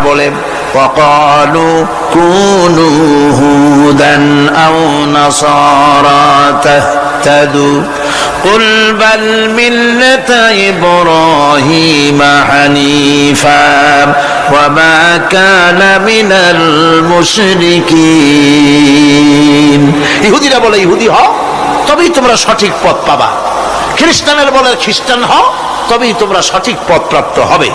বলে وقالوا كونوا هودا أو نصارى تهتدوا قل بل ملة إبراهيم حنيفا وما كان من المشركين ইহুদিরা বলে ইহুদি হও তবেই তোমরা সঠিক পথ পাবা, খ্রিস্টানেরা বলে খ্রিস্টান হও তবেই তোমরা সঠিক পথ প্রাপ্ত হবে।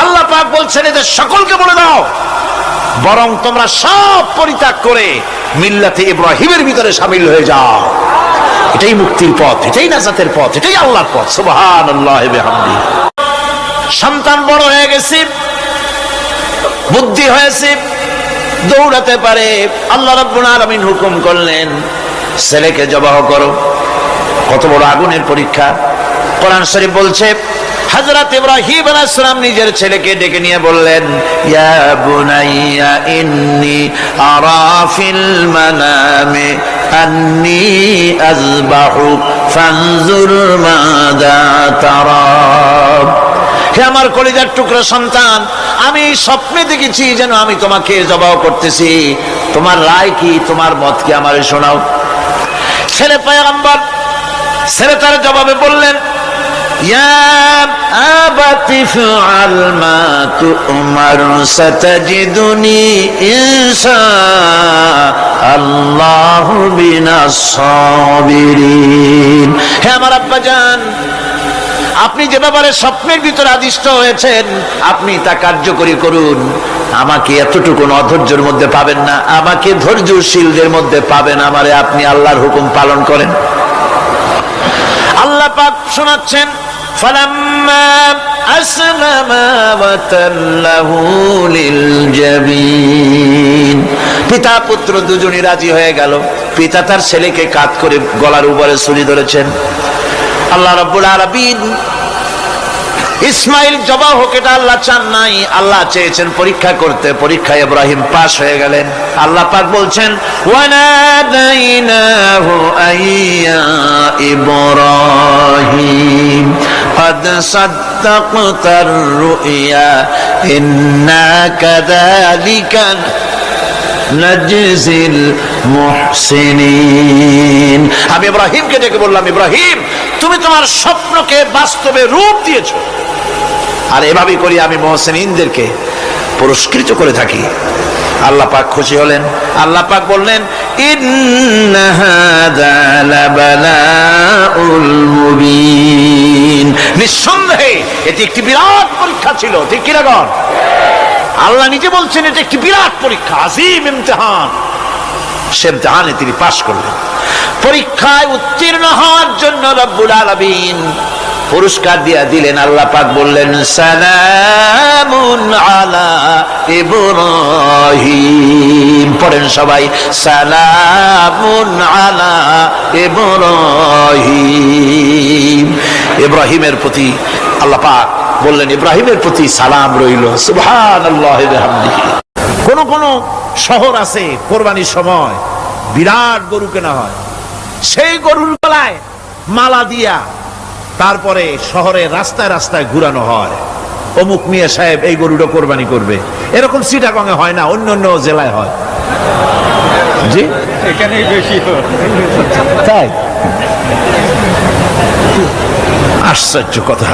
আল্লাহ পাক বলছেন এদের সকলকে বলে দাও বরং তোমরা সব পরিত্যাগ করে মিল্লাতে ইব্রাহিমের ভিতরে শামিল হয়ে যাও। এটাই মুক্তির পথ, এটাই নাজাতের পথ, এটাই আল্লাহর পথ। সুবহানাল্লাহি ওয়া বিহামদিহি। সন্তান বড় হয়ে গেছে, বুদ্ধি হয়েছে, দৌড়াতে পারে। আল্লাহ রাব্বুল আলামিন হুকুম করলেন ছেলেকে জবাহ করো। কত বড় আগুনের পরীক্ষা! কোরআন শরীফ বলছে হযরত ইব্রাহিম আলাইহিস সালাম নিজের ছেলেকে ডেকে নিয়ে বললেন ইয়া বুনাইয়া ইন্নী আরা ফিল মানামি আন্নী আযবাহু ফানজুর মাযা তারা। হে আমার কলিজার টুকরা সন্তান, আমি স্বপ্নে দেখেছি যেন আমি তোমাকে জবাহ করতেছি, তোমার রায় কি, তোমার মত কি আমারে শোনাও। ছেলে পয়গম্বর, ছেলে তার জবাবে বললেন ইয়া আবাতি ফাআল মা তু'মার সাতাজিদুনি ইনশাআল্লাহু মিনাস সাবিরিন। হে আমার আব্বাজান, আপনি যে ব্যাপারে স্বপ্নের ভিতরে আদিষ্ট হয়েছেন আপনি তা কার্যকরী করুন। আমাকে এতটুকু অধৈর্যের মধ্যে পাবেন না, আমাকে ধৈর্যশীলদের মধ্যে পাবেন। আমারে আপনি আল্লাহর হুকুম পালন করেন। আল্লাহ পাক শোনাচ্ছেন ফালাম্মা আসলামা ওয়া তাল্লাহু লিল জাবিন। পিতা পুত্র দুজনই রাজি হয়ে গেল। পিতা তার ছেলেকে কাঁধ করে গলার উপরে ছুরি ধরেছেন। আল্লাহ রাব্বুল আলামিন ইসমাইল জবাহ হোক এটা আল্লাহ চান নাই, আল্লাহ চেয়েছেন পরীক্ষা করতে। পরীক্ষায় ইব্রাহিম পাস হয়ে গেলেন। আল্লাহ পাক বলছেন ওয়ানাদাইনাহু আইয়া ইব্রাহিম قد صدقت الرؤيا إنا كذلك نجزي المحسنين। আমি ইব্রাহিমকে ডেকে বললাম ইব্রাহিম তুমি তোমার স্বপ্নকে বাস্তবে রূপ দিয়েছো, আর এভাবেই করি আমি মুহসিনদেরকে পুরস্কৃত করে থাকি। আল্লাহ পাক খুশি হলেন। আল্লাহ পাক বললেন ইন্না হাযা লাবালাউল মুবিন। নিঃসন্দেহে এটি একটি বিরাট পরীক্ষা ছিল, ঠিক কি না? আল্লাহ নিজে বলছেন এটা একটি বিরাট পরীক্ষা, আযীম ইমতিহান। সে ইমতিহানে তিনি পাশ করলেন। পরীক্ষায় উত্তীর্ণ হওয়ার জন্য রব্বুল আলামিন পুরস্কার দিয়ে দিলেন। আল্লাহ পাক বললেন সালামুন আলা ইব্রাহিম। পড়েন সবাই সালামুন আলা ইব্রাহিম। ইব্রাহিমের প্রতি আল্লাহ পাক বললেন ইব্রাহিমের প্রতি সালাম রইল। সুবহানাল্লাহি ওয়া বিহামদিহি। কোন কোন শহর আছে কোরবানির সময় বিরাট গরু কেনা হয়, সেই গরুর গলায় মালা দিয়া তারপরে শহরের রাস্তায় রাস্তায় ঘুরানো হয়, অমুক মিয়া সাহেব এই গরুটা কোরবানি করবে। এরকম চিটাগং এ হয় না, অন্য অন্য জেলায় হয়। জি এখানেই বেশি হয়। তাই? আশ্চর্য কথা।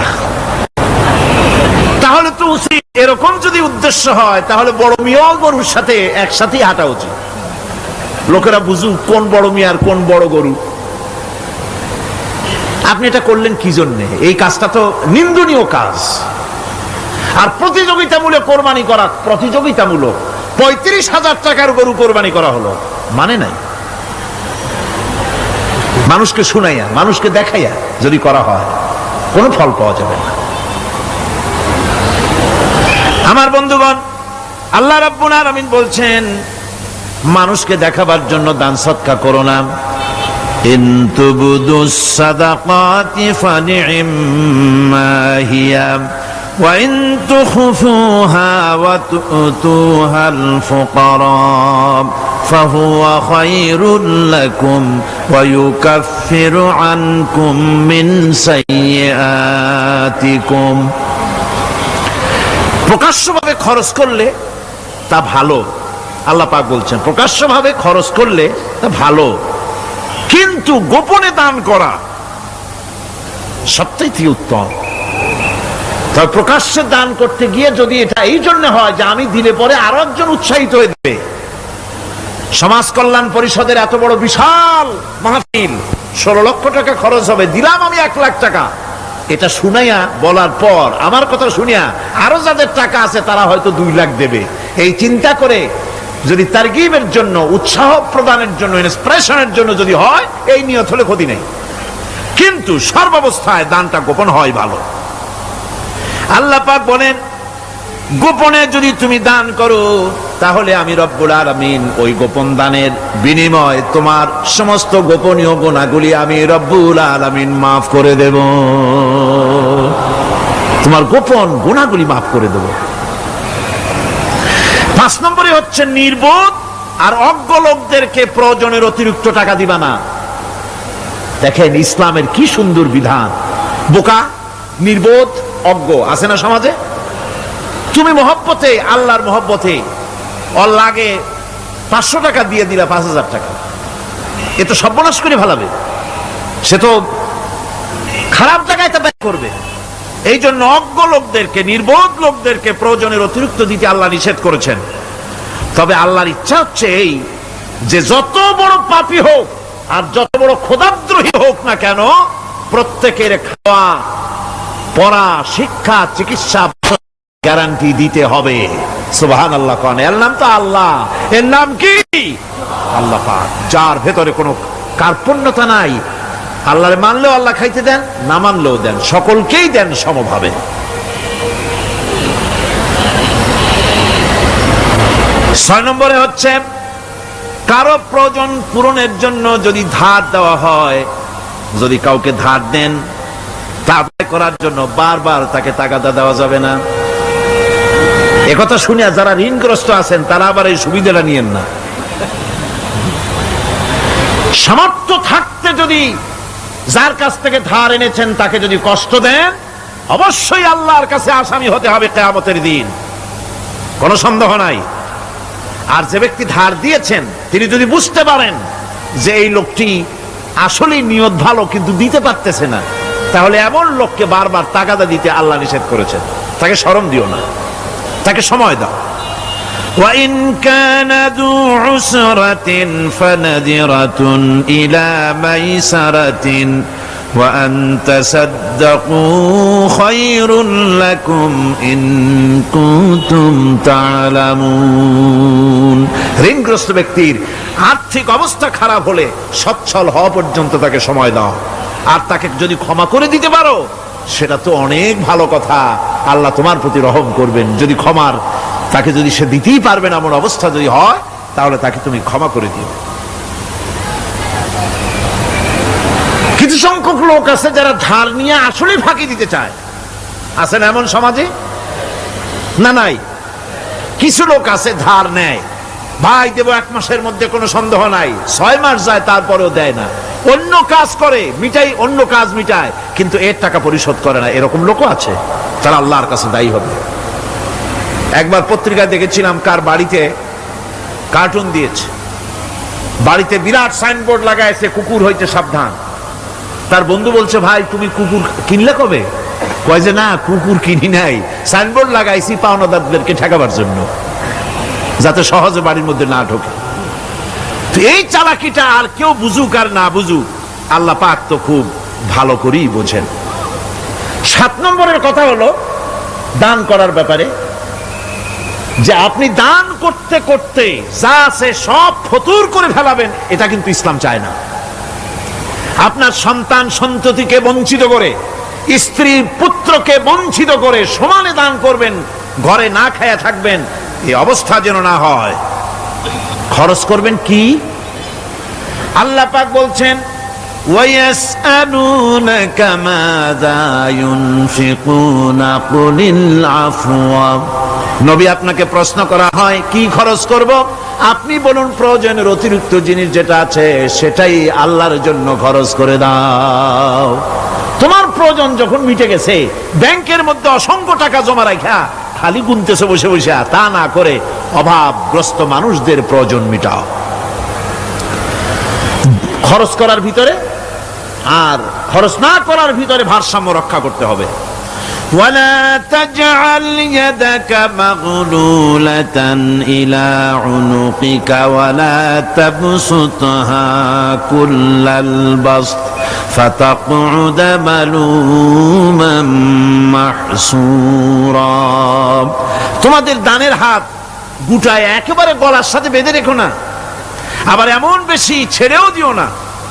তাহলে তো উচিত এরকম যদি উদ্দেশ্য হয় তাহলে বড় মিয়া গরুর সাথে একসাথেই হাঁটা উচিত। লোকেরা বুঝুক কোন বড় মিয়া আর কোন বড় গরু। আপনি এটা করলেন কি জন্যে? এই কাজটা তো নিন্দনীয় কাজ। আর প্রতিযোগিতামূলক কোরবানি করা, প্রতিযোগিতামূলক 35,000 টাকার গরু কোরবানি করা হলো, মানে নাই। মানুষকে শুনাইয়া, মানুষকে দেখাইয়া যদি করা হয় কোনো ফল পাওয়া যাবে না। আমার বন্ধুগণ, আল্লাহ রাব্বুল আলামিন বলছেন মানুষকে দেখাবার জন্য দান সদকা করো না। ইন তুবদুস সাদাকাতি ফানি'ম্মা হিয়া ওয়া ইন তুখফুহা ওয়া তু'তুহাল ফুকারা ফাহুয়া খায়রুল লাকুম ওয়া ইউকাফিরু আনকুম মিন সাইয়্যাতিকুম। প্রকাশ্যভাবে খরচ করলে তা ভালো, আল্লাহ পাক বলছেন প্রকাশ্যভাবে খরচ করলে তা ভালো, কিন্তু গোপনে দান করা সবচেয়ে উত্তম। তবে প্রকাশ্যে দান করতে গিয়ে যদি এটা এই জন্য হয় যে আমি দিলে পরে আরো একজন উৎসাহিত হয়ে দেবে, সমাজ কল্যাণ পরিষদের এত বড় বিশাল মাহফিল, 16 লক্ষ টাকা খরচ হবে, দিলাম আমি 1 লাখ টাকা, এটা শুনাইয়া বলার পর আমার কথা শুনিয়া আরো যাদের টাকা আছে তারা হয়তো 2 লাখ দেবে, এই চিন্তা করে যদি তারগিবের জন্য, উৎসাহ প্রদানের জন্য, ইন্সপিরেশনের জন্য যদি হয়, এই নিয়ত হলে ক্ষতি নেই। কিন্তু সর্বাবস্থায় দানটা গোপন হয় ভালো। আল্লাহ পাক বলেন গোপনে যদি তুমি দান করো তাহলে আমি রব্বুল আলামিন ওই গোপন দানের বিনিময়ে তোমার সমস্ত গোপনীয় গুনাহগুলি আমি রব্বুল আলামিন মাফ করে দেব, তোমার গোপন গুনাহগুলি মাফ করে দেব। 5 নম্বরে হচ্ছে নির্বোধ আর অজ্ঞ লোকদেরকে প্রয়োজনের অতিরিক্ত টাকা দিবা না। দেখেন ইসলামের কি সুন্দর বিধান। বোকা, নির্বোধ, অজ্ঞ আছে না সমাজে? তুমি মহব্বতে, আল্লাহর মহব্বতে ওর লাগে 500 টাকা দিয়ে দিলা 5000 টাকা, এ তো সর্বনাশ করে ফেলাবে, সে তো খারাপ জায়গায় তা ব্যয় করবে। এই জন্য অজ্ঞ লোকদেরকে, নির্বোধ লোকদেরকে প্রয়োজনের অতিরিক্ত দিতে আল্লাহ নিষেধ করেছেন। তবে আল্লাহর ইচ্ছা হচ্ছে এই যে যত বড় পাপী হোক আর যত বড় খোদাদ্রোহী হোক না কেন, প্রত্যেকের খাওয়া, পড়া, শিক্ষা, চিকিৎসা গ্যারান্টি দিতে হবে। সুবহানাল্লাহ। কোন এর নাম তো আল্লাহ, এর নাম কি? আল্লাহ পাক, যার ভেতরে কোনো কার্পণ্যতা নাই। আল্লাহরে মানলেও আল্লাহ খাইতে দেন, না মানলেও দেন, সকলকেই দেন সমভাবে। 6 নম্বরে হচ্ছে কারো প্রয়োজন পূরণের জন্য যদি ধার দেওয়া হয়, যদি কাউকে ধার দেন তা আদায় করার জন্য বারবার তাকে তাগাদা দেওয়া যাবে না। একথা শুনে যারা ঋণগ্রস্ত আছেন তারা আবার এই সুবিধাটা নিয়েন না। সামর্থ্য থাকতে যদি যার কাছ থেকে ধার এনেছেন তাকে যদি কষ্ট দেন, অবশ্যই আল্লাহর কাছে আসামি হতে হবে কিয়ামতের দিন, কোনো সন্দেহ নাই। আর যে ব্যক্তি ধার দিয়েছেন তিনি যদি বুঝতে পারেন যে এই লোকটি আসলেই নিয়ত ভালো কিন্তু দিতে পারতেছে না, তাহলে এমন লোককে বারবার তাগাদা দিতে আল্লাহ নিষেধ করেছেন। তাকে শরম দিও না, তাকে সময় দাও। وَإِنْ كَانَ ذُو عُسْرَةٍ فَنَذِرَةٌ إِلَى مَيْسَرَةٍ وَأَنْ تَصَدَّقُوا خَيْرٌ لَكُمْ إِنْ كُنْتُمْ تَعْلَمُونَ। ঋণগ্রস্ত ব্যক্তির আর্থিক অবস্থা খারাপ হলে সচ্ছল হওয়া পর্যন্ত তাকে সময় দাও, আর তাকে যদি ক্ষমা করে দিতে পারো সেটা তো অনেক ভালো কথা, আল্লাহ তোমার প্রতি রহম করবেন। যদি ক্ষমার তাকে যদি সে দিতেই পারবে না এমন অবস্থা যদি হয়, তাহলে তাকে তুমি ক্ষমা করে দিও। কিছু সংখ্যক লোক আছে যারা ধার নিয়ে আসলে ফাঁকি দিতে চায়, আছে না এমন সমাজে? না নাই? কিছু লোক আছে ধার নেয়, ভাই দেব 1 মাসের মধ্যে, কোনো সন্দেহ নাই। 6 মাস যায় তারপরেও দেয় না, অন্য কাজ করে মিটাই, অন্য কাজ মিটায়, কিন্তু এর টাকা পরিশোধ করে না। এরকম লোকও আছে, তারা আল্লাহর কাছে দায়ী হবে। একবার পত্রিকায় দেখেছিলাম কার বাড়িতে কার্টুন দিয়েছে, বাড়িতে বিরাট সাইনবোর্ড লাগাইছে কুকুর হইতে সাবধান। তার বন্ধু বলছে ভাই তুমি কুকুর কিনলে কবে? কয় যে না কুকুর কিনি নাই, সাইনবোর্ড লাগাইছি পাওনাদারদেরকে ঠেকাবার জন্য, যাতে সহজে বাড়ির মধ্যে না ঢোকে। তো এই চালাকিটা আর কেউ বুঝুক আর না বুঝুক, আল্লাহ পাক তো খুব ভালো করেই বোঝেন। 7 নম্বরের কথা হলো দান করার ব্যাপারে, যে আপনি দান করতে করতে যা আছে সব ফতুর করে ফেলাবেন, এটা কিন্তু ইসলাম চায় না। আপনার সন্তান সন্ততিকে বঞ্চিত করে, স্ত্রী পুত্রকে বঞ্চিত করে সমানে দান করবেন, ঘরে না খায়া থাকবেন, এই অবস্থা যেন না হয়। খরচ করবেন কি? আল্লাহ পাক বলছেন وَيَسْأَلُونَكَ مَاذَا يُنْفِقُونَ قُلِ الْعَفْوَ। নবী আপনাকে প্রশ্ন করা হয় কি খরচ করব, আপনি বলুন প্রয়োজনের অতিরিক্ত জিনিস যেটা আছে সেটাই আল্লাহর জন্য খরচ করে দাও। তোমার প্রয়োজন যখন মিটে গেছে, ব্যাংকের মধ্যে অসংখ্য টাকা জমা রাখা খালি গুনতেছে বসে বসে, তা না করে অভাবগ্রস্ত মানুষদের প্রয়োজন মিটাও। খরচ করার ভিতরে আর খরচ না করার ভিতরে ভারসাম্য রক্ষা করতে হবে। ولا تجعل يدك مغلولة إلى عنقك ولا تبسطها كل البسط فتقعد ملوما محسورا। তোমাদের দানের হাত গুটায় একেবারে গলার সাথে বেঁধে রেখো না, আবার এমন বেশি ছেড়েও দিও না,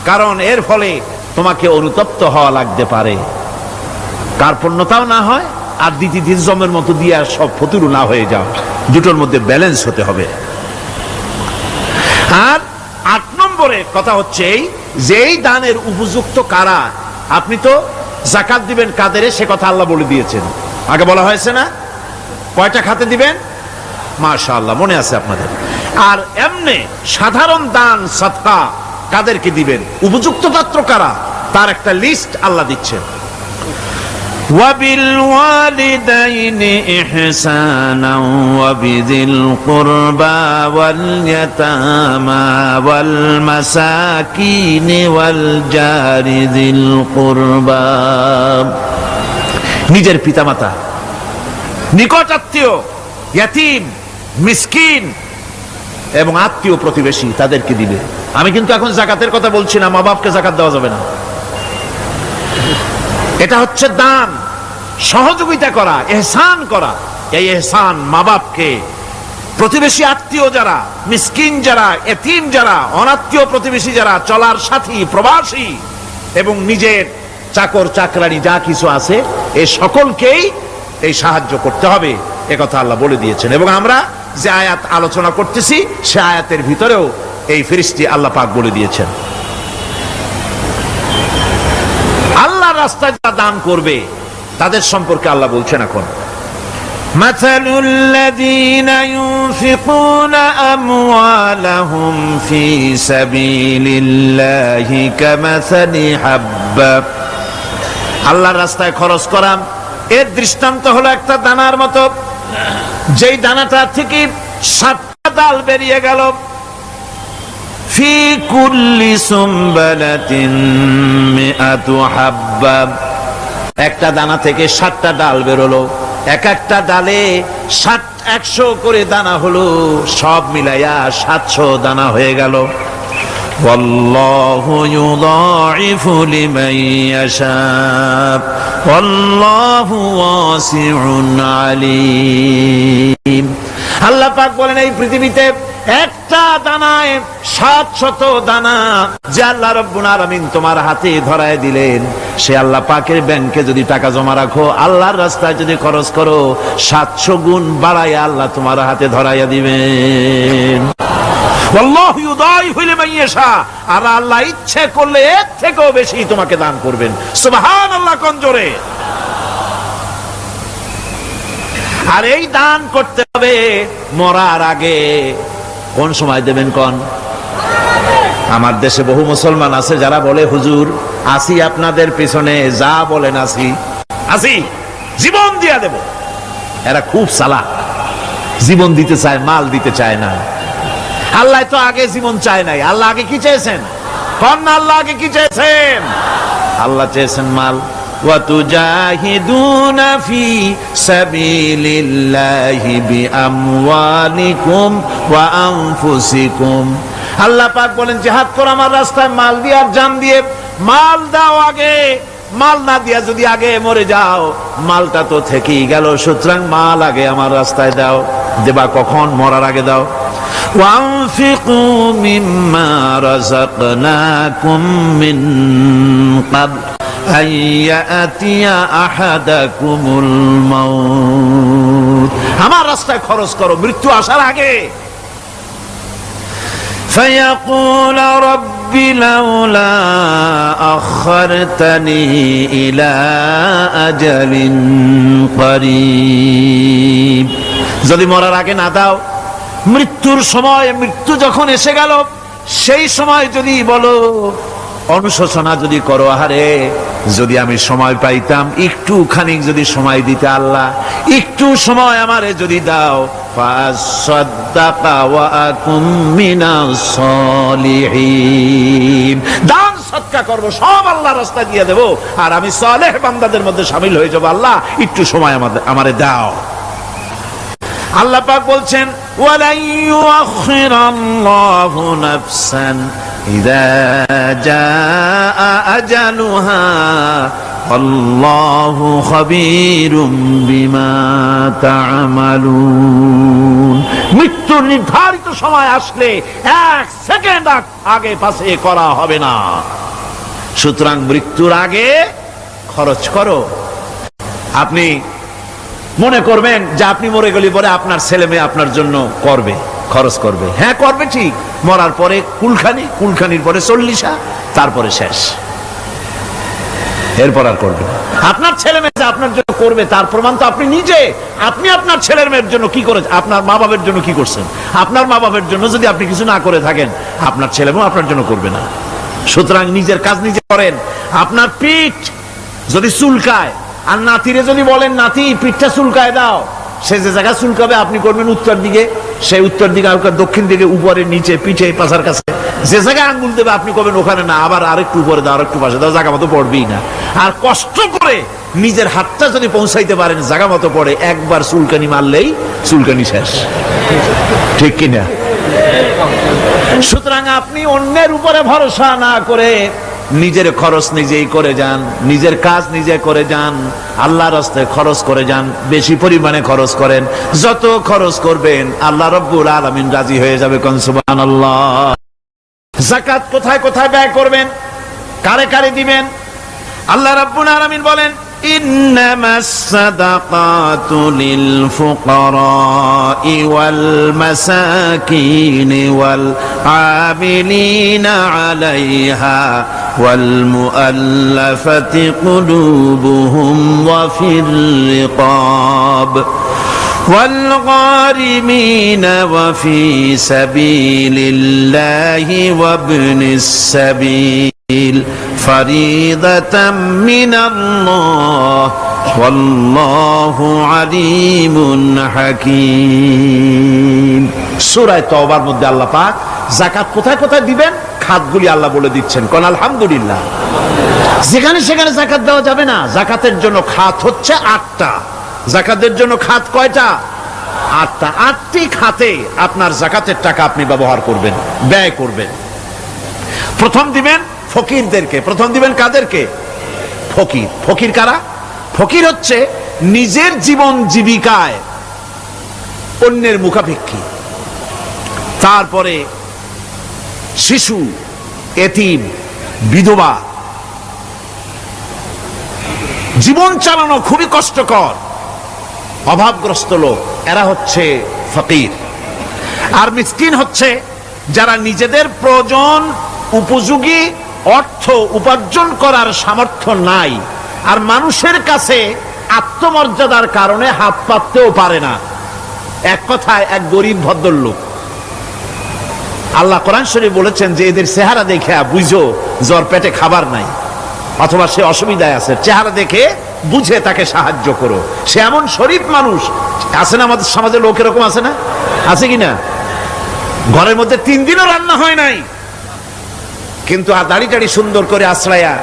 কারণ এর ফলে তোমাকে অনুতপ্ত হওয়া লাগতে পারে, কার্পণ্যতাও না হয় আর দ্বিতীয় জমের মতো দিয়ে আর সব ফতুরু না হয়ে যাও। দুটোর মধ্যে ব্যালেন্স হতে হবে। আর 8 নম্বরে কথা হচ্ছে এই যে এই দানের উপযুক্ত কারা। আপনি তো যাকাত দিবেন কাদের, সে কথা আল্লাহ বলে দিয়েছেন, আগে বলা হয়েছে না? কয়টা খাতে দিবেন? মাশাআল্লাহ, মনে আছে আপনাদের। আর এমনি সাধারণ দান সাদকা কাদেরকে দিবেন, উপযুক্ত পাত্র কারা, তার একটা লিস্ট আল্লাহ দিচ্ছেন। وبالوالدين إحسانا وبذي القربى واليتامى والمساكين والجار ذي القربى। নিজের পিতামাতা, নিকট আত্মীয়, ইয়াতিম, মিসকিন এবং আত্মীয় প্রতিবেশী তাদেরকে দিবে। আমি কিন্তু এখন যাকাতের কথা বলছি না, মা বাপকে যাকাত দেওয়া যাবে না। এটা হচ্ছে দান, সহযোগিতা করা, ইহসান করা। এই ইহসান মা বাপকে, প্রতিবেশী আত্মীয় যারা, মিসকিন যারা, এতিম যারা, অনাত্মীয় প্রতিবেশী যারা, চলার সাথী, প্রবাসী এবং নিজের চাকর চাকরানি যা কিছু আছে, এই সকলকেই এই সাহায্য করতে হবে, একথা আল্লাহ বলে দিয়েছেন। এবং আমরা যে আয়াত আলোচনা করতেছি সে আয়াতের ভিতরেও এই ফেরেশতা আল্লাহ পাক বলে দিয়েছেন। আল্লাহর রাস্তায় যারা দান করবে তাদের সম্পর্কে আল্লাহ বলছেন এখন, مثل الذين ينفقون أموالهم في سبيل الله كمثل حبة। আল্লাহর রাস্তায় খরচ করা এর দৃষ্টান্ত হলো একটা দানার মতো, যেই দানাটা থেকে 7টা ডাল বেরিয়ে গেল। في كل سنبلة 100 حبة। একটা দানা থেকে 7টা ডাল বেরোলো, এক একটা ডালে 100 করে দানা হলো, সব মিলাইয়া 700 দানা হয়ে গেল। والله يضاعف لمن يشاء والله واسع عليم। আল্লাহ পাক বলেন এই পৃথিবীতে একটা দানায় 700 দানা যে আল্লাহ রব্বুল আলামিন তোমার হাতে ধরায় দিলেন, সে আল্লাহ পাকের ব্যাংকে যদি টাকা জমা রাখো, আল্লাহর রাস্তায় যদি খরচ করো, 700 গুণ বাড়াইয়া আল্লাহ তোমার হাতে ধরাইয়া দিবেন। আল্লাহু ইউদাইফু লিমান ইয়াশা, আর আল্লাহ ইচ্ছে করলে এর থেকেও বেশি তোমাকে দান করবেন। সুবহানাল্লাহ, কোন জোরে। আর এই দান করতে হবে মরার আগে। কোন সময় দেবেন কোন? আমার দেশে বহু মুসলমান আছে যারা বলে, হুজুর আসি আপনাদের পিছনে, যা বলেন আসি, জীবন দিয়া দেব। এরা খুব চালাক, জীবন দিতে চায়, মাল দিতে চায় না। আল্লাহ তো আগে জীবন চায় নাই, আল্লাহ আগে কি চেয়েছেন? কোন আল্লাহ আগে কি চেয়েছেন? আল্লাহ চেয়েছেন মাল। وتجاهدون في سبيل الله بأموالكم وأنفسكم। আল্লাহ পাক বলেন জিহাদ করো আমার রাস্তায় মাল দিয়ে আর জান দিয়ে। মাল দাও আগে, মাল না দিয়া যদি আগে মরে যাও, মালটা তো থেকেই গেল। সুতরাং মাল আগে আমার রাস্তায় দাও। দেবা কখন? মরার আগে দাও। وأنفقوا مما رزقناكم من قبل أن يأتي أحدكم الموت। আমার রাস্তায় খরচ করো মৃত্যু আসার আগে। فيقول رب لولا أخرتني إلى أجل قريب। যদি মরার আগে না দাও, মৃত্যুর সময়, মৃত্যু যখন এসে গেল, সেই সময় যদি বলো, অনুশোচনা যদি করো, আহারে যদি আমি সময় পাইতাম, একটু খানিক যদি সময় দিতে আল্লাহ, একটু সময় আমারে যদি দাও, ফাসাদ্দাকা ওয়া আকুম মিনাস সলিহিন, দান সদকা করব, সব আল্লাহর রাস্তায় দিয়ে দেব, আর আমি সালেহ বান্দাদের মধ্যে শামিল হয়ে যাব। আল্লাহ একটু সময় আমারে দাও। আল্লাহ পাক বলছেন, ওয়ালা ইউআখিরাল্লাহু নাফসান ইযা জাআ আজালুহা আল্লাহু খাবীরুম বিমা তা'মালুন। মৃত্যুর নির্ধারিত সময় আসলে এক সেকেন্ড আগে পাশে করা হবে না। সুতরাং মৃত্যুর আগে খরচ করো। আপনি মনে করবেন যে আপনি মরে গেলে পরে আপনার ছেলে মেয়ে আপনার জন্য করবে, খরচ করবে। হ্যাঁ করবে ঠিক, মরার পরে কুলখানির পরে 40, তারপরে শেষ, এরপর আর করবে না। আপনার ছেলে মেয়ে যে আপনার জন্য করবে তার প্রমাণ তো আপনি নিজে। আপনি আপনার ছেলের মেয়ের জন্য কি করেছেন? আপনার মা বাবার জন্য কি করছেন? আপনার মা বাবার জন্য যদি আপনি কিছু না করে থাকেন, আপনার ছেলে মেয়ে আপনার জন্য করবে না। সুতরাং নিজের কাজ নিজে করেন। আপনার পিঠ যদি চুলকায়, আর নাতিরে যদি বলেন নাতি পিঠটা চুলকায় দাও, সে যে জায়গা চুলকাবে আপনি করবেন উত্তর দিকে, সেই উত্তর দিকে, দক্ষিণ দিকে, উপরে, নিচে, পিঠে, পাশার কাছে, যে জায়গায় আঙ্গুল দেবে আপনি করবেন ওখানে না, আবার আরেকটু উপরে দাও, আরেকটু পাশে দাও, জায়গা মতো পড়বেই না। আর কষ্ট করে নিজের হাতটা যদি পৌঁছাইতে পারেন জায়গা মতো পড়ে, একবার চুলকানি মারলেই চুলকানি শেষ, ঠিক কিনা? সুতরাং আপনি অন্যের উপরে ভরসা না করে নিজের খরচ নিজেই করে যান, নিজের কাজ নিজে করে যান, আল্লাহর রাস্তায় খরচ করে যান, বেশি পরিমাণে খরচ করেন। যত খরচ করবেন আল্লাহ রাব্বুল আলামিন রাজি হয়ে যাবে। কোন সুবহানাল্লাহ। যাকাত কোথায় কোথায় ব্যয় করবেন, কারে কারে দিবেন? আল্লাহ রাব্বুল আলামিন বলেন, ইন্নামাস সাদাকাতু লিল ফুকারাই ওয়াল মাসাকিন ওয়াল আমিলিনা আলাইহা ওয়াল মুআল্লাফাতি কুলুবুহুম ওয়া ফির রিকাব والغارمين وفي سبيل الله وابن السبيل فريضة من الله والله عليم حكيم। সূরা তওবার মধ্যে আল্লাহ পাক যাকাত কোথায় কোথায় দিবেন খাতগুলি আল্লাহ বলে দিচ্ছেন। কোন আলহামদুলিল্লাহ। যেখানে সেখানে যাকাত দেওয়া যাবে না। যাকাতের জন্য খাত হচ্ছে 8টা। যাকাতের জন্য খাত কয়টা? 8টা। 8টি খাতে আপনার যাকাতের টাকা আপনি ব্যবহার করবেন, ব্যয় করবেন। প্রথম দিবেন ফকিরদেরকে। প্রথম দিবেন কাদেরকে? ফকির। ফকির কারা? ফকির হচ্ছে নিজের জীবন জীবিকায় অন্যের মুখাপেক্ষী। তারপরে শিশু, এতিম, বিধবা, জীবন চালানো খুবই কষ্টকর, অভাবগ্রস্ত লোক, এরা হচ্ছে ফকির। আর মিসকিন হচ্ছে যারা নিজেদের প্রয়োজন উপযোগী অর্থ উপার্জন করার সামর্থ্য নাই, আর মানুষের কাছে আত্মমর্যাদার কারণে হাত পাততেও পারে না। এক কথায় এক গরিব ভদ্রলোক। আল্লাহ কোরআন শরীফ বলেছেন যে এদের চেহারা দেখে বুঝো জ্বর পেটে খাবার নাই, অথবা সে অসুবিধায় আছে, চেহারা দেখে বুঝে তাকে সাহায্য করো। সে এমন শরীফ মানুষ আছে না আমাদের সমাজে? লোক এরকম আছে না? আছে কিনা? ঘরের মধ্যে 3 দিনও রান্না হয় নাই, কিন্তু দাড়ি টাড়ি সুন্দর করে আশ্রয়া,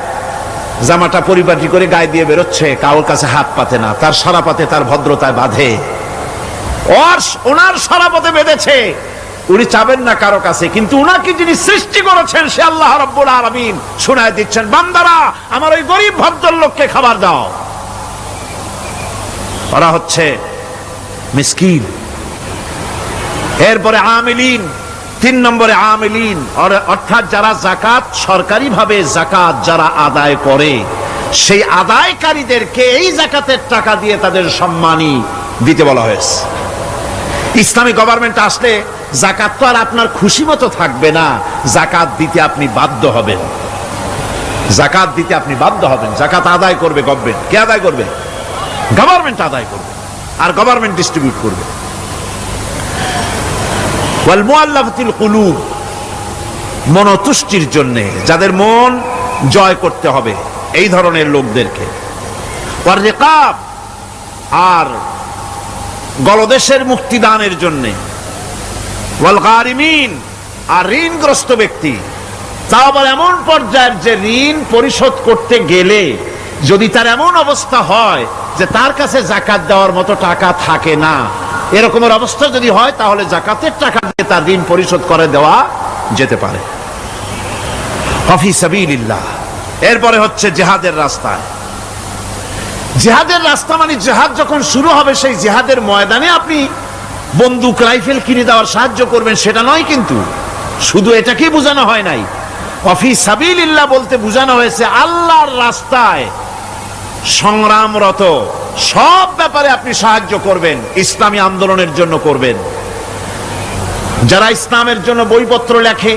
জামাটা পরিপাটি করে গায়ে দিয়ে বেরোচ্ছে, কারোর কাছে হাত পাতে না, তার সরাপাতে তার ভদ্রতায় বাঁধে। ওনার সরাপতে বেঁধেছে, উনি চাবেন না কারো কাছে, কিন্তু উনাকে যিনি সৃষ্টি করেছেন সে আল্লাহ রাব্বুল আলামিন শোনায় দিচ্ছেন, বান্দারা আমার ওই গরিব ভদ্রলোককে খাবার দাও। ওরা হচ্ছে মিসকিন। এরপরে আমিলিন, 3 নম্বরে আমিলিন, অর্থাৎ যারা যাকাত সরকারিভাবে যাকাত যারা আদায় করে, সেই আদায়কারীদেরকে এই যাকাতের টাকা দিয়ে তাদের সম্মানী দিতে বলা হয়েছে। ইসলামী গভর্নমেন্ট আসলে যাকাত তো আর আপনার খুশি মতো থাকবে না, যাকাত দিতে আপনি বাধ্য হবেন। যাকাত দিতে আপনি বাধ্য হবেন। যাকাত আদায় করবে গভর্নমেন্ট। কে আদায় করবে? গভর্নমেন্ট আদায় করবে, আর গভর্নমেন্ট ডিস্ট্রিবিউট করবে। ওয়াল মুআল্লাফাতিল কুলুব, মনতুষ্টির জন্য, যাদের মন জয় করতে হবে, এই ধরনের লোকদেরকে। ওয়ার রিকাব, আর গলদেশের মুক্তিদানের জন্য। ওয়াল গারিমিন, আর ঋণগ্রস্ত ব্যক্তি, তাও আবার এমন পর্যায়ের যে ঋণ পরিশোধ করতে গেলে যদি তার এমন অবস্থা হয় যে তার কাছে যাকাত দেওয়ার মতো টাকা থাকে না, এরকমের অবস্থা যদি হয় তাহলে যাকাতের টাকা দিয়ে তার ঋণ পরিশোধ করে দেওয়া যেতে পারে। ফি সাবিলিল্লাহ। এরপরে হচ্ছে জিহাদের রাস্তায়। জিহাদের রাস্তা মানে জিহাদ যখন শুরু হবে সেই জিহাদের ময়দানে আপনি বন্দুক রাইফেল কিনে দেওয়ার সাহায্য করবেন সেটা নয়, কিন্তু শুধু এটাকেই বোঝানো হয় নাই। ফি সাবিলিল্লাহ বলতে বোঝানো হয়েছে আল্লাহর রাস্তায় সংগ্রামরত সব ব্যাপারে আপনি সাহায্য করবেন, ইসলামী আন্দোলনের জন্য করবেন। যারা ইসলামের জন্য বইপত্র লেখে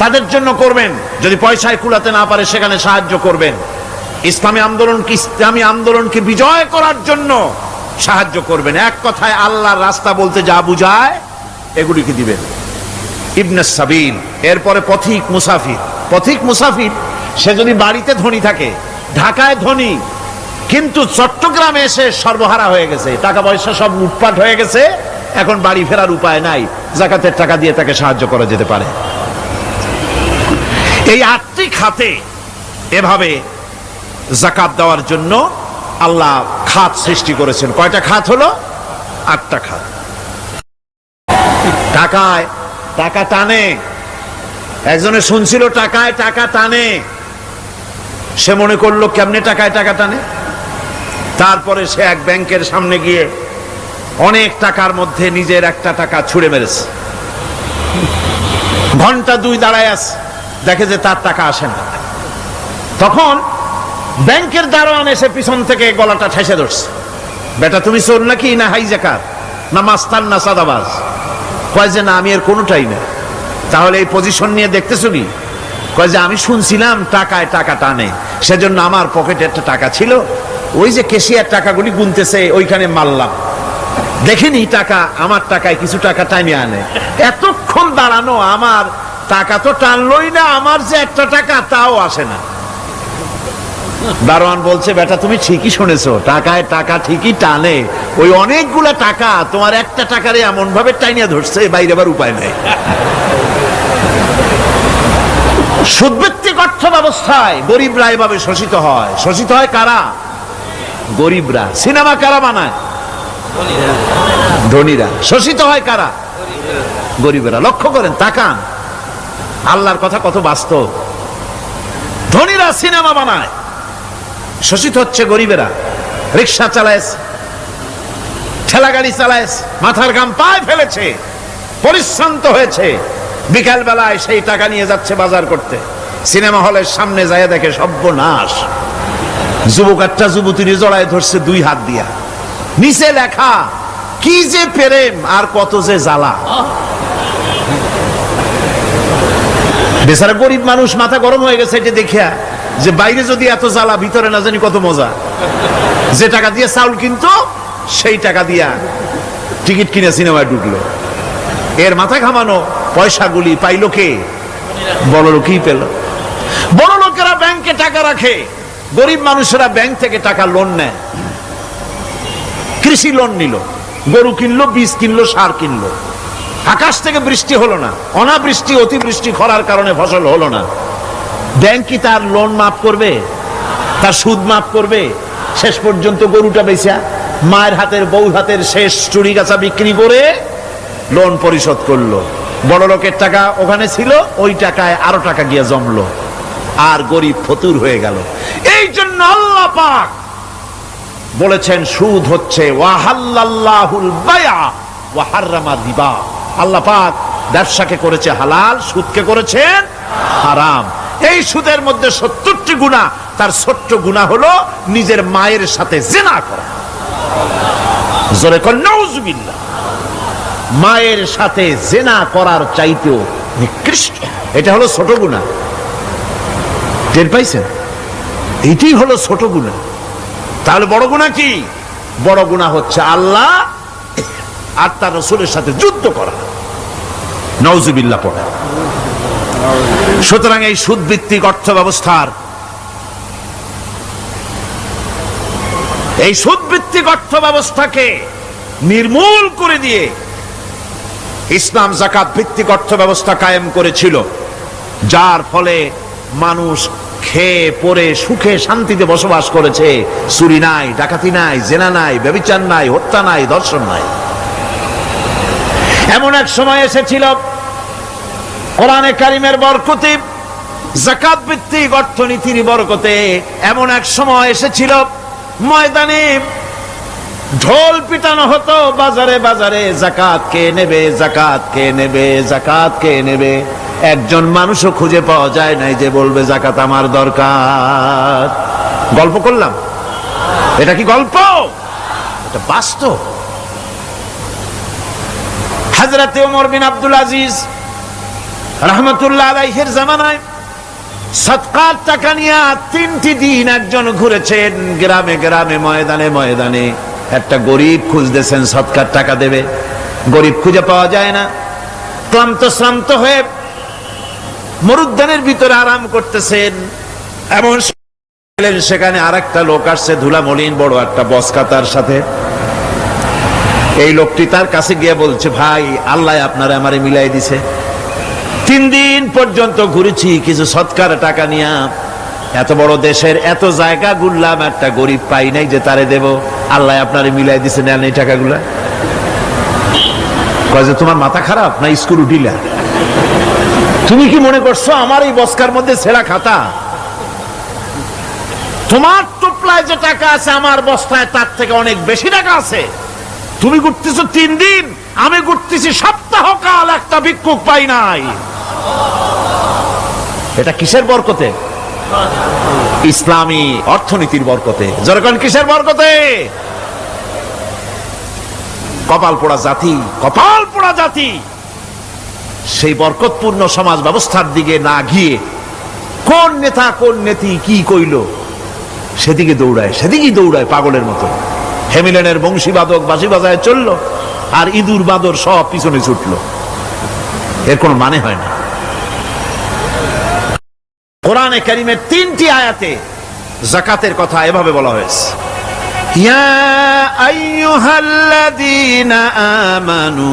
তাদের জন্য করবেন, যদি পয়সায় কুলাতে না পারে সেখানে সাহায্য করবেন। ইসলামী আন্দোলনকে বিজয় করার জন্য সাহায্য করবেন। এক কথায় আল্লাহর রাস্তা বলতে যা বুঝায় এগুলিকে দিবেন। ইবনে সাবিল, এরপরে পথিক মুসাফির। পথিক মুসাফির সে যদি বাড়িতে ধনী থাকে, ঢাকায় ধনী, কিন্তু চট্টগ্রামে এসে সর্বহারা হয়ে গেছে, টাকা পয়সা সব লুটপাট হয়ে গেছে, এখন বাড়ি ফেরার উপায় নাই, যাকাতের টাকা দিয়ে তাকে সাহায্য করা যেতে পারে। এই 8টি খাতে এভাবে যাকাত দেওয়ার জন্য আল্লাহ খাত সৃষ্টি করেছেন। কয়টা খাত হলো? 8টা খাত। টাকায় টাকা টানে, একজনে শুনছিল টাকায় টাকা টানে, সে মনে করলো কেমনে টাকায় টাকা টানে। তারপরে সে এক ব্যাংকের সামনে গিয়ে অনেক টাকার মধ্যে নিজের একটা টাকা ছুঁড়ে মেরেছে। ঘন্টা 2 দাঁড়ায় আছে, দেখে যে তার টাকা আসে না। তখন ব্যাংকের দারোয়ান এসে পিছন থেকে গলাটা ঠেসে ধরছে, বেটা তুমি চোর নাকি, না হাইজাকার, না মাস্তান, না সাদাবাজ? কয় যে না, আমি এর কোনোটাই না। তাহলে এই পজিশন নিয়ে দেখতেছো কি? কয় যে আমি শুনছিলাম টাকায় টাকা টানে, সেজন্য আমার পকেটে একটা টাকা ছিল, ওই যে কেশিয়ার টাকাগুলি গুনতেছে ওইখানে মারলাম, দেখিনি টাকা, আমার টাকায় কিছু টাকা টাইনে আনে। এতক্ষণ দাঁড়ানো, আমার টাকা তো টানলই না, আমার যে একটা টাকা তাও আসে না। দারোয়ান বলছে, বেটা তুমি ঠিকই শুনেছো, টাকায় টাকা ঠিকই টানে, ওই অনেকগুলা টাকা তোমার একটা টাকারে এমন ভাবে টাইনিয়া ধরছে, বাইরে আবার উপায় নাই। সুদভিত্তিক অর্থ ব্যবস্থায় গরিবরা এভাবে শোষিত হয়। শোষিত হয় কারা? গরিবরা। সিনেমা কারা বানায়? ধনীরা। শোষিত হয় কারা? গরিবেরা। লক্ষ্য করেন, তাকান, আল্লাহর কথা কত বাস্তব। ধনীরা সিনেমা বানায়, শোষিত হচ্ছে গরিবেরা। রিক্সা চালায়, ঠেলা গাড়ি চালায়, মাথার ঘাম পায়ে ফেলেছে, পরিশ্রান্ত হয়েছে, বিকাল বেলায় সেই টাকা নিয়ে যাচ্ছে বাজার করতে। সিনেমা হলের সামনে যায় দেখে সর্বনাশ, যুবক একটা যুবতীর জড়ায় ধরছে 2 হাত দিয়া, নিচে লেখা কি যে প্রেম আর কত যে জ্বালা। বেচারা গরিব মানুষ মাথা গরম হয়ে গেছে এটা দেখিয়া, যে বাইরে যদি এত জ্বালা, ভিতরে না জানি কত মজা। যে টাকা দিয়ে চাউল কিনতো সেই টাকা দিয়া টিকিট কিনে সিনেমায় ঢুকলো। এর মাথা ঘামানো পয়সাগুলি পাইল কে? বড় লোকই পেল। বড় লোকেরা ব্যাংকে টাকা রাখে, গরিব মানুষেরা ব্যাংক থেকে টাকা লোন নেয়। কৃষি লোন নিল, গরু কিনলো, বীজ কিনলো, সার কিনলো। আকাশ থেকে বৃষ্টি হলো না, অনাবৃষ্টি, অতিবৃষ্টি, খরার কারণে ফসল হলো না। ব্যাংক কি তার লোন মাফ করবে? তার সুদ মাফ করবে? শেষ পর্যন্ত গরুটা বেচা, মায়ের হাতের, বউ হাতের শেষ চুরি গাছা বিক্রি করে লোন পরিশোধ করলো। বড় লোকের টাকা ওখানে ছিল, ওই টাকায় আরো টাকা গিয়ে জমলো, আর গরিব ফতুর হয়ে গেল। এই জন্য আল্লাহ পাক বলেছেন সুদ হচ্ছে ওয়াহাল্লাল্লাহুল বায়আ ওয়া হাররামা রিবা। আল্লাহ পাক ব্যবসাকে করেছে হালাল, সুদকে করেছেন হারাম। এই সুদের মধ্যে 70টি গুনাহ, তার ছোট্ট গুনাহ হলো নিজের মায়ের সাথে জিনা করা। জোরে কর নাউযুবিল্লাহ। মায়ের সাথে জিনা করার চাইতেও নিকৃষ্ট, এটা হলো ছোট গুনাহ। টের পাইছেন? এটাই হলো ছোট গুনাহ। তাহলে বড় গুনাহ কি? বড় গুনাহ হচ্ছে আল্লাহ আর তার রাসূলের সাথে যুদ্ধ করা। নাউযুবিল্লাহ পড়ে। সুতরাং এই সুদভিত্তিক অর্থ ব্যবস্থার এই সুদভিত্তিক অর্থ ব্যবস্থাকে নির্মূল করে দিয়ে ইসলাম যাকাত ভিত্তিক অর্থ ব্যবস্থা কায়েম করেছিল, যার ফলে মানুষ খেয়ে পরে সুখে শান্তিতে বসবাস করেছে। চুরি নাই, ডাকাতি নাই, জেনা নাই, ব্যভিচার নাই, হত্যা নাই, ধর্ষণ নাই। এমন এক সময় এসেছিল কোরআনে কারিমের বরকতে, যাকাত ভিত্তিক অর্থনীতির বরকতে এমন এক সময় এসেছিল ময়দানে ঢোল পিটানো হতো বাজারে বাজারে, যাকাত কে নেবে, যাকাত কে নেবে, যাকাত কে নেবে। একজন মানুষও খুঁজে পাওয়া যায় নাই যে বলবে যাকাত আমার দরকার। গল্প করলাম? এটা কি গল্প? এটা বাস্তব। হযরত ওমর বিন আব্দুল আজিজ রাহমাতুল্লাহ আলাইহির জামানায় সদকার টাকা নিয়ে 3টি দিন একজন ঘুরেছেন গ্রামে গ্রামে, ময়দানে ময়দানে। একটা গরিব খুঁজতেছেন সদকার টাকা দেবে, গরিব খুঁজে পাওয়া যায় না। ক্লান্ত শ্রান্ত হয়ে মরুদ্যানের ভিতরে আরাম করতেছেন, এমন সেখানে আরেকটা লোক আসছে, ধুলা মলিন বড় একটা বসকা তার সাথে। এই লোকটি তার কাছে গিয়ে বলছে, ভাই আল্লাহ আপনারে আমারে মিলাই দিছে, 3 দিন পর্যন্ত ঘুরেছি কিছু সদকার টাকা নিয়ে, এত বড় দেশের এত জায়গা ঘুরলাম, একটা গরিব পাই নাই যে তারে দেব, আল্লাহ আপনারে মিলাই দিছে, নেন এই টাকাগুলা। কয় যে তোমার মাথা খারাপ না স্কুল উঠিলা? তুমি কি মনে করছো আমার এই বস্কার মধ্যে ছেঁড়া খাতা? তোমার টোপলায় যে টাকা আছে আমার বস্তায় তার থেকে অনেক বেশি টাকা আছে। তুমি ঘুরতেছো 3 দিন, আমি ঘুরতেছি সপ্তাহকাল, একটা ভিক্ষুক পাই নাই। এটা কিসের বরকতে? ইসলামী অর্থনীতির বরকতে। যখন কিসের বরকতে? কপাল পোড়া জাতি, কপাল পোড়া জাতি। সেই বরকতপূর্ণ সমাজ ব্যবস্থার দিকে না গিয়ে কোন নেতা কোন নেত্রী কি কইল সেদিকে দৌড়ায়, সেদিকেই দৌড়ায় পাগলের মতো। হেমিলেনের বংশীবাদক বাঁশি বাজায় চললো, আর ইঁদুর বাদর সব পিছনে ছুটলো। এর কোনো মানে হয় না। কোরআনে কারিমের 3টি আয়াতে যাকাতের কথা এভাবে বলা হয়েছে, ইয়া আইয়ুহাল্লাযীনা আমানু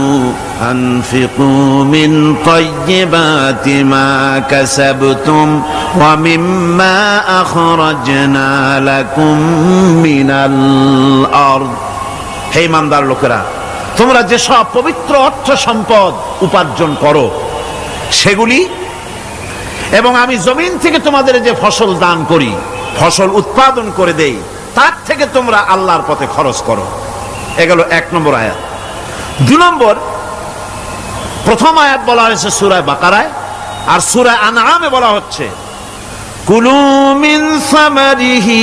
আনফিকু মিন তাইয়্যিবাতি মা কাসাবতুম ওয়া মিম্মা আখরাজনা লাকুম মিনাল আরদ। হে ইমানদার লোকেরা, তোমরা যে সব পবিত্র অর্থ সম্পদ উপার্জন করো সেগুলি, এবং আমি জমিন থেকে তোমাদের যে ফসল দান করি, ফসল উৎপাদন করে দেই, তার থেকে তোমরা আল্লাহর পথে খরচ করো। এগুলো 1 নম্বর আয়াত। 2 নম্বর, প্রথম আয়াত বলা হয়েছে সূরা বাকারায়, আর সূরা আনআমে বলা হচ্ছে কুলু মিন সামারিহি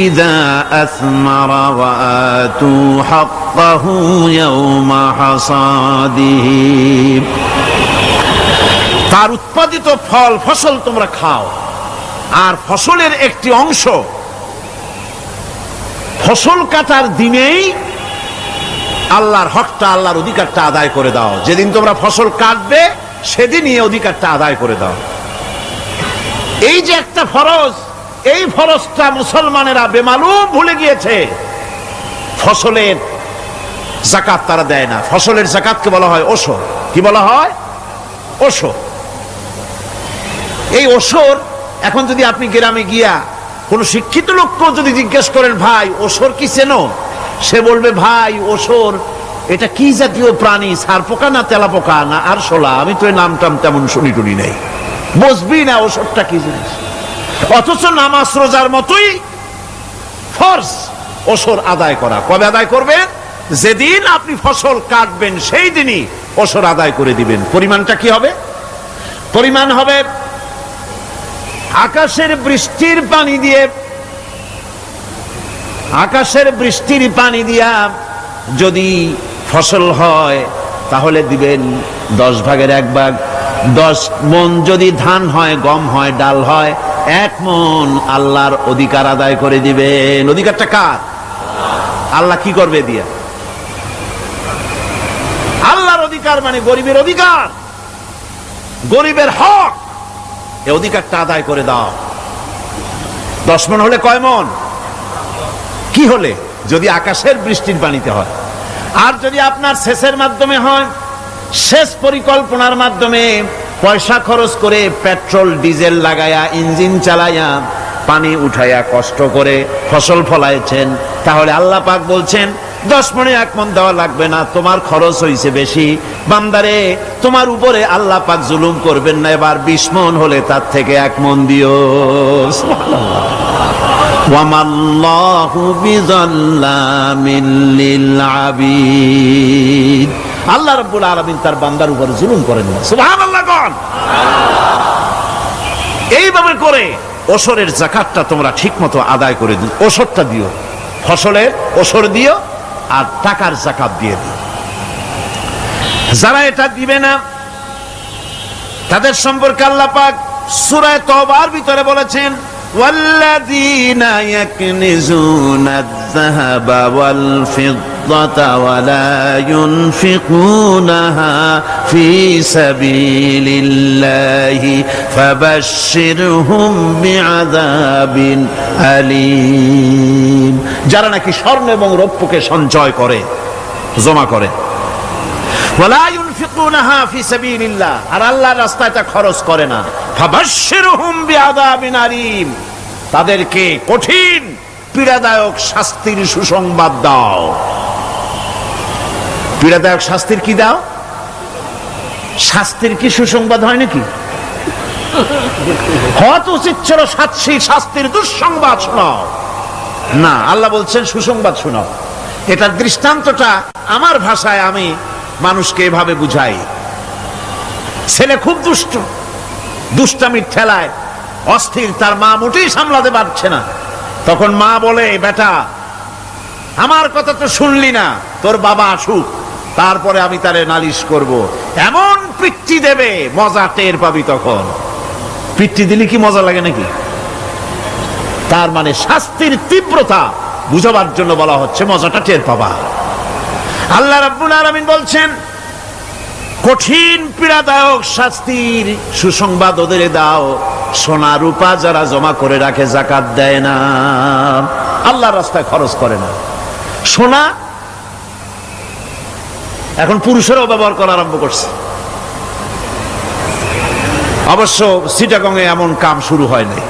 ইযা আসমারা ওয়া আতু হাক্কাহু ইয়াওমা হাসাদিহি। তার উৎপাদিত ফল ফসল তোমরা খাও, আর ফসলের একটি অংশ ফসল কাটার দিনেই আল্লাহর হকটা, আল্লাহর অধিকারটা আদায় করে দাও। যেদিন তোমরা ফসল কাটবে সেদিনই অধিকারটা আদায় করে দাও। এই যে একটা ফরজ, এই ফরজটা মুসলমানেরা বেমালুম ভুলে গিয়েছে। ফসলের যাকাত তারা দেয় না। ফসলের যাকাতকে বলা হয় ওশর। কি বলা হয়? ওশর। এই ওশর, এখন যদি আপনি গ্রামে গিয়া কোন শিক্ষিত লোককেও যদি জিজ্ঞেস করেন, ভাই ওশর কি চেনো? সে বলবে, ভাই ওশর এটা কি জাতীয় প্রাণী, সারপোকা না তেলাপোকা না আরশোলা, আমি তো এই নামটাম তেমন শুনি টুনি নাই, বুঝবি না ওশরটা কি জিনিস। অথচ নামাজ রোজার মতোই ফরজ ওশর আদায় করা। কবে আদায় করবেন? যেদিন আপনি ফসল কাটবেন সেই দিনই ওশর আদায় করে দিবেন। পরিমাণটা কি হবে? পরিমাণ হবে আকাশের বৃষ্টির পানি দিয়ে, আকাশের বৃষ্টির পানি দিয়া যদি ফসল হয় তাহলে দিবেন 10 ভাগের 1 ভাগ। 10 মণ যদি ধান হয়, গম হয়, ডাল হয়, 1 মণ আল্লাহর অধিকার আদায় করে দিবেন। অধিকারটা কার? আল্লাহ কি করবে দিয়া? আল্লাহর অধিকার মানে গরিবের অধিকার, গরিবের হক। এই অধিকারটা আদায় করে দাও। 10 মণ হলে কয় মণ? কি হলে? যদি আকাশের বৃষ্টির পানিতে হয়। আর যদি আপনার সেচের মাধ্যমে হয়, সেচ পরিকল্পনার মাধ্যমে পয়সা খরচ করে পেট্রোল ডিজেল লাগায়া ইঞ্জিন চালায়া পানি উঠাইয়া কষ্ট করে ফসল ফলাইছেন, তাহলে আল্লাহ পাক বলছেন 10 মণে 1 মণ দেওয়া লাগবে না, তোমার খরচ হইছে বেশি। বান্দারে, তোমার উপরে আল্লাহ পাক জুলুম করবেন না, এবার 20 মণ হলে তার থেকে 1 মণ দিও। সুবহানাল্লাহ। ওয়ামাল্লাহু বিযাল্লামিল লিল আবিদ। আল্লাহ রাব্বুল আলামিন তার বান্দার উপর জুলুম করেন না। সুবহানাল্লাহ কোন। এইভাবে করে ওসরের যাকাতটা তোমরা ঠিকমতো আদায় করে দিও। ওসরটা দিও, ফসলের ওসর দিও আর টাকার যাকাত দিয়ে দিও। যারা এটা দিবে না তাদের সম্পর্কে আল্লাহ পাক সূরা তওবার ভিতরে বলেছেন, ওয়াল্লাযীনা ইয়াকনিজুনা আয-যাহাবা ওয়াল ফিদ্দাতা ওয়া লা ইউনফিকুনাহা ফি সাবিলিল্লাহি ফাবাশশিরহুম বিআযাবিন আলীম। যারা নাকি স্বর্ণ এবং রৌপ্যকে সঞ্চয় করে, জমা করে, ওয়ালা ইউনফিকুনাহা ফি সাবিলিল্লাহ, আর আল্লাহর রাস্তায় তা খরচ করে না, ফাবাশশিরহুম বিআযাবিন আলীম, তাদেরকে কঠিন পীড়াদায়ক শাস্তির সুসংবাদ দাও। পীড়াদায়ক শাস্তির কি দাও? শাস্তির কি সুসংবাদ হয় নাকি? হয়তো উচিত ছিল শাস্তির দুঃসংবাদ শোনাও, না, আল্লাহ বলছেন সুসংবাদ শোনাও। এটার দৃষ্টান্তটা আমার ভাষায় আমি মানুষকে এভাবে বুঝাই। ছেলে খুব দুষ্ট, দুষ্টামির ঠেলায় অস্থির, তার মা মোটেই সামলাতে পারছে না। তখন মা বলে, বেটা আমার কথা তো শুনলি না, তোর বাবা আসুক, তারপরে আমি তারে নালিশ করব। এমন পিট্টি দেবে, মজা টের পাবি। তখন পিট্টি দিলে কি মজা লাগে নাকি? তার মানে শাস্তির তীব্রতা বুঝাবার জন্য বলা হচ্ছে, মজাটা টের পাবা। আল্লাহ রাব্বুল আলামিন বলছেন, কঠিন পীড়াদায়ক শাস্তির সুসংবাদ ওদের দাও, সোনা রূপা যারা জমা করে রাখে, যাকাত দেয় না, আল্লাহর রাস্তায় খরচ করে না। সোনা এখন পুরুষেরাও ব্যবহার করা আরম্ভ করছে। অবশ্য চিটাগংয়ে এমন কাম শুরু হয় নাই।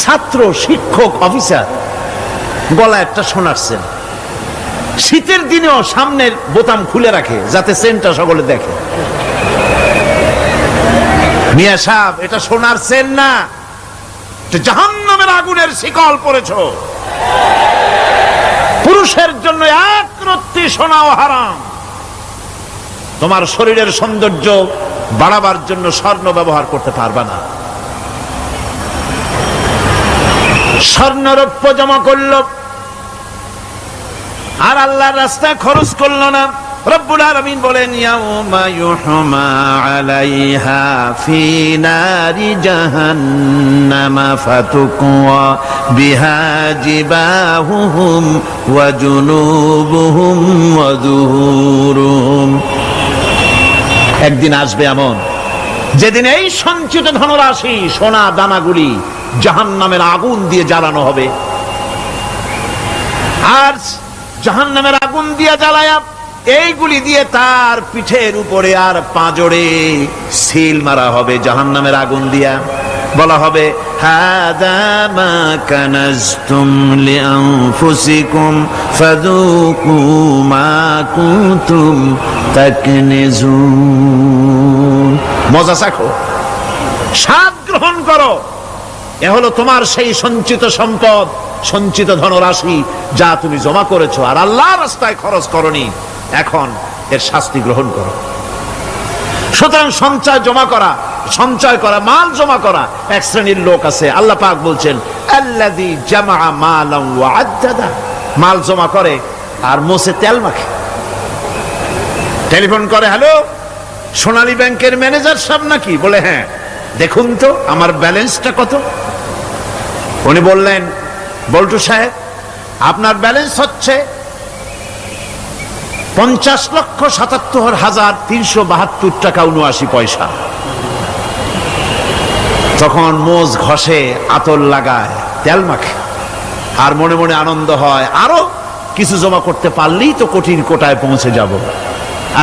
ছাত্র, শিক্ষক, অফিসার গলা একটা সোনার চেন, শীতের দিনেও সামনের বোতাম খুলে রাখে যাতে চেনটা সকলে দেখে। মিয়া সাহেব, এটা সোনার চেন না, জাহান্নামের আগুনের শিকল পড়েছ। পুরুষের জন্য এক রত্তি সোনাও হারাম। তোমার শরীরের সৌন্দর্য বাড়াবার জন্য স্বর্ণ ব্যবহার করতে পারবা না। স্বর্ণ রৌপ্য জমা করলো আর আল্লাহর রাস্তায় খরচ করলো না। রব্বুল আলামিন বলেন, ইয়াউমা ইউহমা আলাইহা ফি নারি জাহান্নামা ফাতুকওয়া বিহা জিবাহুহুম ওয়া জুনুবুহুম ওয়া যুহুরুহুম। একদিন আসবে এমন, যেদিন এই সঞ্চিত ধনরাশি, সোনা দানাগুলি জাহান্নামের আগুন দিয়ে জ্বালানো হবে। আর জাহান্নামের আগুন দিয়ে জ্বালায়া এইগুলি দিয়ে তার পিঠের উপরে আর পাঁজরে সিল মারা হবে জাহান্নামের আগুন দিয়া। বলা হবে, হাদা মা কানাজতুম লিআনফুসিকুম ফাযুকু মা কুনতুম তাকনিজুন। মজা চাখো, স্বাদ গ্রহণ করো, এ হলো তোমার সেই সঞ্চিত সম্পদ, সঞ্চিত ধনরাশি যা তুমি জমা করেছো আর আল্লাহর রাস্তায় খরচ করনি। এখন এর শাস্তি গ্রহণ করো। সুতরাং সঞ্চয় করা, মাল জমা করা এক শ্রেণীর লোক আছে। আল্লাহ পাক বলছেন, আল্লাযী জামা মালান ওয়া আদ্দাদা, মাল জমা করে আর মোছে তেল মাখে। টেলিফোন করে, হ্যালো, সোনালী ব্যাংকের ম্যানেজার সাহেব নাকি? বলে, হ্যাঁ, দেখুন তো আমার ব্যালেন্সটা কত। উনি বললেন, বল্টু সাহেব, আপনার ব্যালেন্স হচ্ছে 50,77,372 টাকা 79 পয়সা। তখন মোজ ঘষে, আতর লাগায়, তেল মাখে আর মনে মনে আনন্দ হয়, আরো কিছু জমা করতে পারলেই তো কঠিন কোটায় পৌঁছে যাব।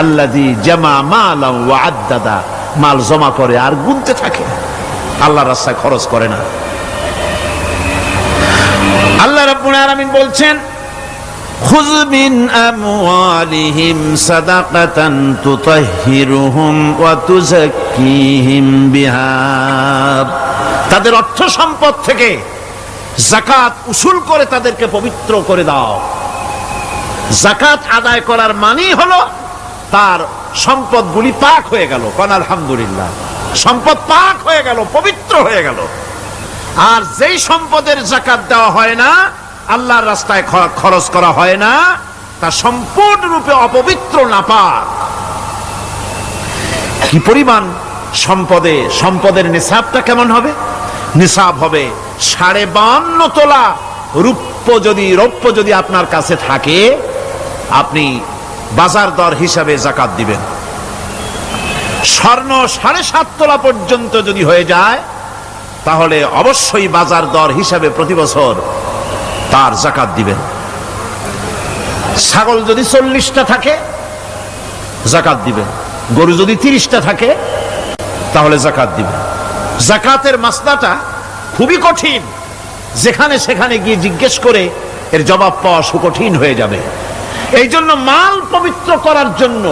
আল্লাযী জামা মালান ওয়া আদ্দাদা, মাল জমা করে আর গুনতে থাকে, আল্লাহর রাস্তায় খরচ করে না। আল্লাহ রাব্বুল আলামিন বলছেন, খুয মিন আমওয়ালিহিম সাদাকাতান তুতাহহিরুহুম ওয়া তুযাক্কিহিম বিহা, তাদের অর্থ সম্পদ থেকে যাকাত উসুল করে তাদেরকে পবিত্র করে দাও। যাকাত আদায় করার মানেই হলো তার সম্পদগুলি পাক হয়ে গেল। কোন আলহামদুলিল্লাহ, সম্পদ পাক হয়ে গেল, পবিত্র হয়ে গেল। আর যেই সম্পদের যাকাত দেওয়া হয় না, আল্লাহর রাস্তায় খরচ করা হয় না, তা সম্পূর্ণরূপে অপবিত্র, নাপাক। কি পরিমাণ সম্পদের নিসাবটা কেমন হবে? নিসাব হবে 52.5 তোলা রৌপ্য যদি আপনার কাছে থাকে, আপনি বাজার দর হিসাবে যাকাত দিবেন। স্বর্ণ 7.5 তোলা পর্যন্ত যদি হয়ে যায়, তাহলে অবশ্যই বাজার দর হিসাবে প্রতি বছর তার যাকাত দিবেন। ছাগল যদি 40টা থাকে, যাকাত দিবেন। গরু যদি 30টা থাকে, তাহলে যাকাত দিবেন। যাকাতের মাসলাটা খুবই কঠিন, যেখানে সেখানে গিয়ে জিজ্ঞেস করে এর জবাব পাওয়া সুকঠিন হয়ে যাবে। এই জন্য মাল পবিত্র করার জন্য,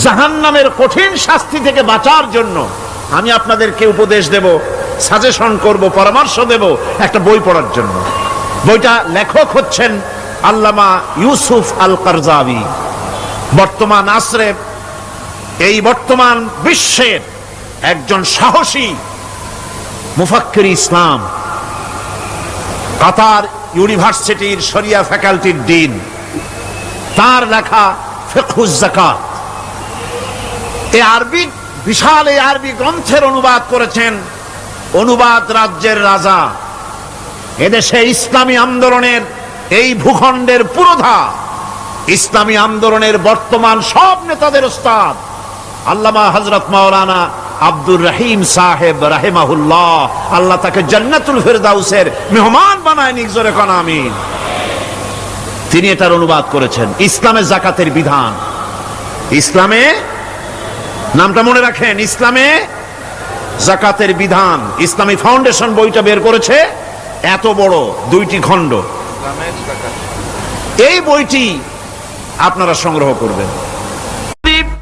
জাহান্নামের কঠিন শাস্তি থেকে বাঁচার জন্য আমি আপনাদেরকে উপদেশ দেব, সাজেশন করব, পরামর্শ দেব একটা বই পড়ার জন্য। বইটা লেখক হচ্ছেন আল্লামা ইউসুফ আল কারজাবী। বর্তমান আসরে, এই বর্তমান বিশ্বের একজন সাহসী মুফাক্কির ইসলাম, কাতার ইউনিভার্সিটির শরিয়া ফ্যাকাল্টির ডিন। তার লেখা ফিকহুজ যাকাত, বিশাল এই আরবি গ্রন্থের অনুবাদ করেছেন অনুবাদ রাজ্যের রাজা, এদেশে ইসলামী আন্দোলনের, এই ভূখণ্ডের পুরোধা ইসলামী আন্দোলনের বর্তমান সব নেতাদের ওস্তাদ আল্লামা হযরত মাওলানা আব্দুর রহিম সাহেব রাহিমাহুল্লাহ। আল্লাহ তাকে জান্নাতুল ফেরদাউসের মেহমান বানায় নিক, জোরে কোন আমিন। তিনি এটার অনুবাদ করেছেন, ইসলামে যাকাতের বিধান। ইসলামে, নামটা মনে রাখেন, ইসলামে যাকাতের বিধান। ইসলামী ফাউন্ডেশন বইটা বের করেছে, এত বড় 2টি খণ্ড। এই বইটি আপনারা সংগ্রহ করবেন।